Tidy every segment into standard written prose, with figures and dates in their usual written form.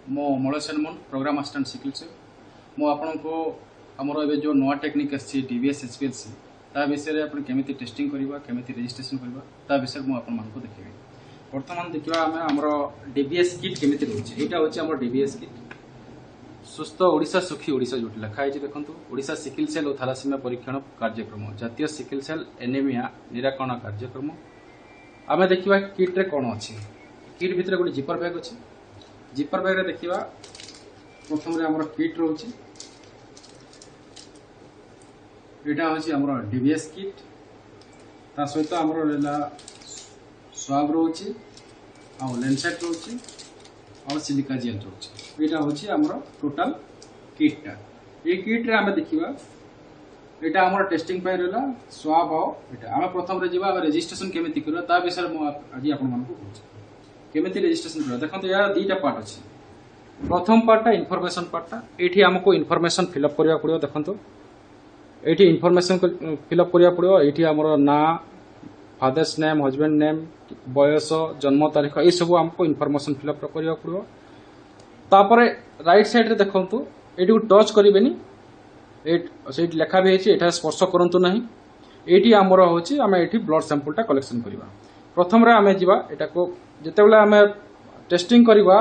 मो मलेशियन मन programme assistant सिखिल मु आपन को आमर ए जो नुआ टेक्निक आसी डीबीएस एचपीएलसी ता विषय आप केमी टेस्टिंग करवा केमी रजिस्ट्रेशन करवा ता विषय मुझे आपको देखी। बर्तमान देखा आम आमर डीबीएस किट केमी रोचे यहाँ हूँ आम डीबीएस किट सुस्थ ओडिशा सुखी ओडिशा जो लिखाई देखो ओडिशा सिकिल सेल और थैलासेमिया परीक्षण कार्यक्रम जातीय सिकिल सेल एनीमिया निराकरण कार्यक्रम आम देखा किट्रे कौन अच्छी किट भितर गोटे जिपर बैग अच्छी जिपर बैग देखा प्रथम आम किट रोचे यहाँ हूँ आम डीबीएस किट ता सहित आम स्वाब रोचे आ लेंसेट रोचे और सिलिका जेल रोचे यहाँ हूँ आम टोटाल किटा ये किट्रे आम देखा यहाँ आम टेस्टिंग रहा स्वाब आम प्रथम रजिस्ट्रेशन केमी करवा विषय मुझे आज केमी रजिस्ट्रेशन कर देखो यार दुईटा पार्ट अच्छी प्रथम पार्टा इनफॉरमेशन पार्टा ये आमको इनफॉरमेशन फिलअप करने पड़ो देखो ये इनफॉरमेशन फिलअप करने पड़ो ये आमर ना फादर्स नेम हजबैंड नेम बयस जन्म तारीख ये सब आमको इनफॉरमेशन फिलअप करने पड़ो तापर राइट साइड रे देखो ये टच करेनि से लेखा भी है स्पर्श करूँ ना ये आमर हूँ आम ये ब्लड सैंपलटा कलेक्शन करवा प्रथम आम जा जिते बले आम टेस्टिंग करवा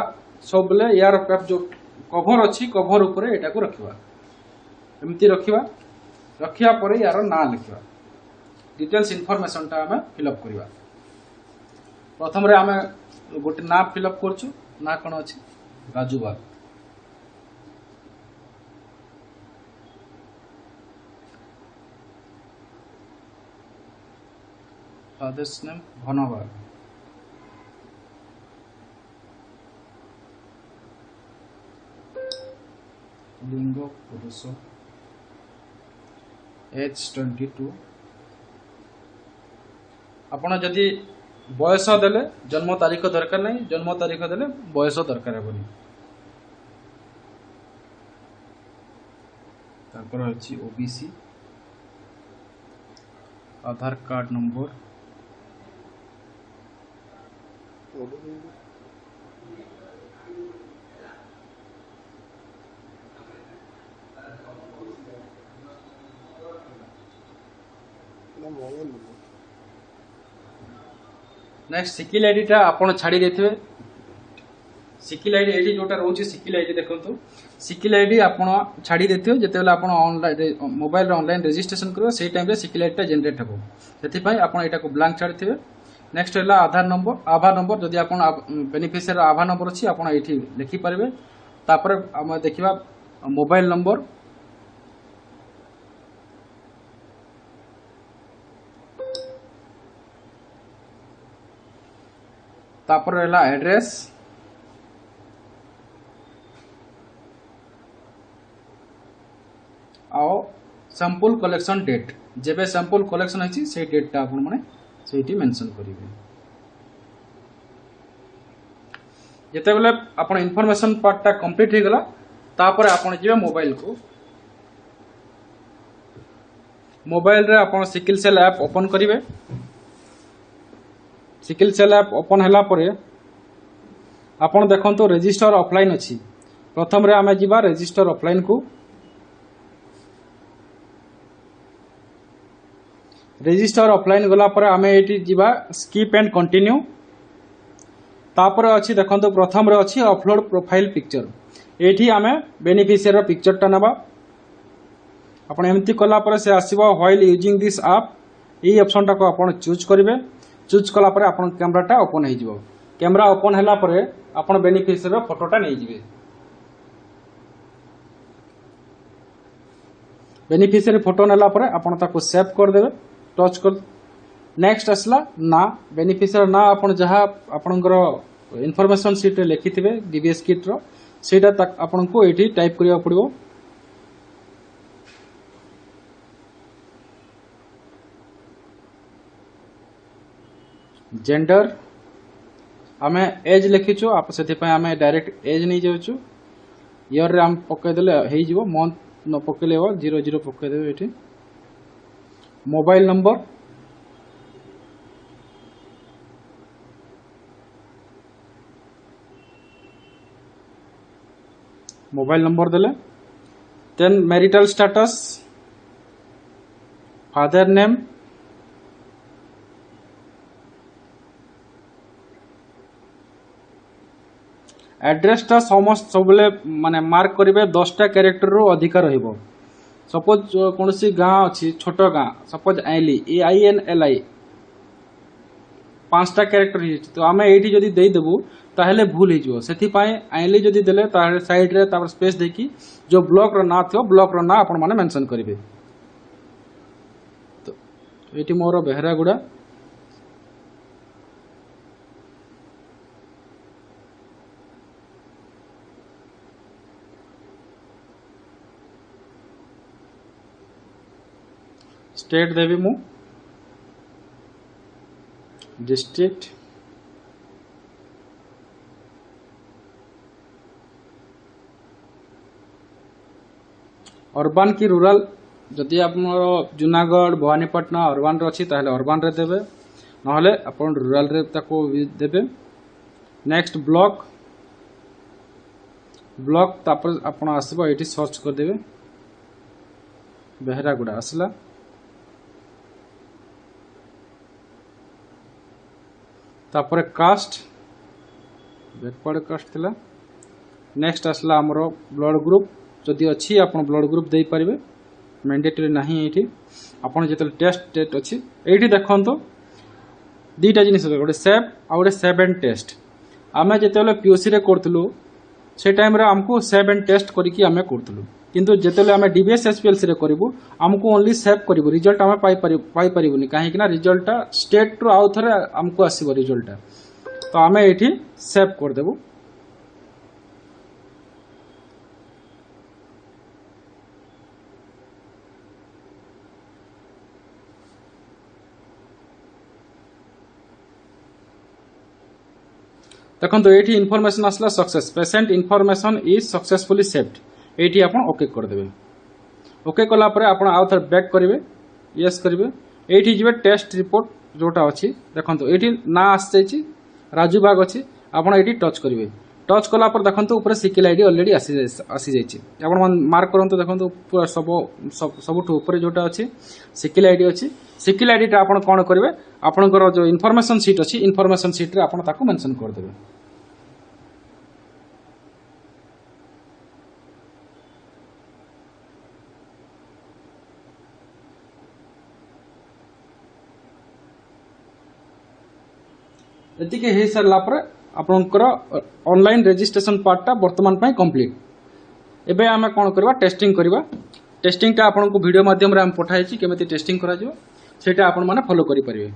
सब बेले यार जो कभर अच्छी कभर उपरे एटा को रखिबा एमती रखिया परे यार ना लिखिबा डिटेल्स इनफॉरमेशन टा आम फिलअप करवा प्रथम आम गोटे ना फिलअप करछु ना कौन अच्छी राजूबाग फादर्स नेम भनबाग लिंग पुरुष एज 22 आपड़ जदि बयस देले जन्म तारीख दरकार नहीं जन्म तारीख देले बयस दरकार हेबनी तापर अछि OBC Aadhaar card number next sickle ID टा आपण छाड़ी देथिबे सिकिल आईडी एडी जोटा रोची सिकिल आईडी देखंतु सिकिल आईडी आपण छाड़ी देथिबे जते बेला आपण ऑनलाइन मोबाइल रे ऑनलाइन रजिस्ट्रेशन करबो सेही टाइम रे सिकिल आईडी टा जनरेट हेबो सेति पई आपण एटा को ब्लैंक छाड़िथिबे नेक्स्ट हला आधार नंबर जदि आपण बेनिफिशियरी आधार नंबर अछि आपण एठी लिखि परबे तापर हम देखिबा मोबाइल नंबर तापर रहला एड्रेस आओ सैंपल कलेक्शन डेट जेबे सैंपल कलेक्शन अछि से डेट टा आपण माने सेठी मेंशन करिवे जते बेले आपण इन्फॉर्मेशन पार्ट टा कंप्लीट हो गला तापर आपण जेबे मोबाइल रे आपण सिकिल सेल ऐप ओपन करिवे सिकिल सेल ऐप ओपन हला परे आपण देखंतो रजिस्टर ऑफलाइन अछि प्रथम रे आमे जिबा रजिस्टर ऑफलाइन को रजिस्टर ऑफलाइन गला परे आमे एटी जिबा स्किप एंड कंटिन्यू तापर अछि देखंतो प्रथम रे अछि अपलोड प्रोफाइल पिक्चर एठी आमे बेनिफिशियरी पिक्चर टा नबा आपण एमती कला परे से आसीबा व्हाइल यूजिंग दिस ऐप ई ऑप्शन टा को आपण चूज करिवे चूज कला परे आपण कैमराटा ओपन हो जिवो कैमरा ओपन हला परे आपण बेनिफिशियरी फोटोटा नै जिवे बेनिफिशियरी फोटो नेला परे आपण ताको सेव कर देबे टच कर नेक्स्ट असला ना बेनिफिशियरी ना आपण जहा आपणकर इन्फॉर्मेशन शीट रे लिखिथिबे डीबीएस किट रो सेटा आपण को एठी टाइप करिया पड़िबो जेंडर आमे एज लिखिचो आप सेति पय आमे डायरेक्ट एज नै जाउचो ईयर रे हम पके देले हेइ जिवो मंथ न पकेले 00 पके देबे एठी मोबाइल नंबर मोबाइल नंबर देले then marital status father name एड्रेसटा समस्त सब माने मार्क करेंगे 10टा कैरेक्टर रु अधिक रहिबो सपोज कौन सी गाँ अच्छी छोट गाँ सपोज आईली AINLI 5टा कैरेक्टर तो आम ये जदि देदेबू ताहले भूल हो आईली जदि देले ताहले साइड रे तापर स्पेस देखी जो ब्लॉक रो ना थो ब्लॉक रो ना आपण माने मेंशन करिवे। तो एटी मोर बेहरागुड़ा स्टेट देवी मु डिस्ट्रिक्ट अर्बान की रूरल जदि आप जूनागढ़ भवानीपटना अर्बान रे अच्छी ताहले अर्बान रे देबे नहले अपन रूरल रे ताको देबे। नेक्स्ट ब्लॉक ब्लॉक तापर आपण आसीबो एठी सर्च कर देबे बेहरागुड़ा आसला तापर कास्ट बैकवर्ड कास्ट थिला। नेक्स्ट आसला हमरो ब्लड ग्रुप जदि अच्छी आपण ब्लड ग्रुप दे पारिबे मैंडेटरी नाही एठी आपण जेतल टेस्ट डेट अच्छी एठी देखंतो दीटा जिनिस गोटे सेव आ गोटे सेव एंड टेस्ट आमे जेतेले पीओसी रे करथलु से टाइम रे हमको सेव एंड टेस्ट करिकि आमे करथलु किंतु जेतेले आमे डीबीएस एसपीएलसी रे करिवु हमको ओनली सेव करिवु रिजल्ट आमे पाई परिबुनी काहे कि ना रिजल्टटा स्टेट रो आउ थरे हमको आसीबो रिजल्टटा तो आमे एठी सेव कर देबु। देखो तो ये इनफॉरमेशन आसला success patient information is successfully saved ये आप ओके करदे ओके कला परे आपण आउ थर बैक करेंगे यस करेंगे ये जी टेस्ट रिपोर्ट जोटा अच्छी देखो ये ना आसी राजू बाग अच्छी आपड़ ये टच करेंगे टच कला देखो ऊपर सिकिल आईडी ऑलरेडी आसी जाइए मार्क करूँ देखो पूरा सबुठ ऊपर जोटा अच्छी सिकिल आईडी अच्छी सिकिल आईडीटा आप कौन करेंगे आपंकर जो इनफॉरमेशन सीट अच्छी इनफॉरमेशन सीट रे आप मेंशन करदेवे। एतिके हे सरला पर आपनकर ऑनलाइन रजिस्ट्रेशन पार्टटा वर्तमान पई कंप्लीट एबे आमे कोन करबा टेस्टिंग करबा टेस्टिंगटा आपनको वीडियो माध्यम रे हम पठाइछि केमिति टेस्टिंग करा जो सेटा आपन माने फॉलो करि परिबे।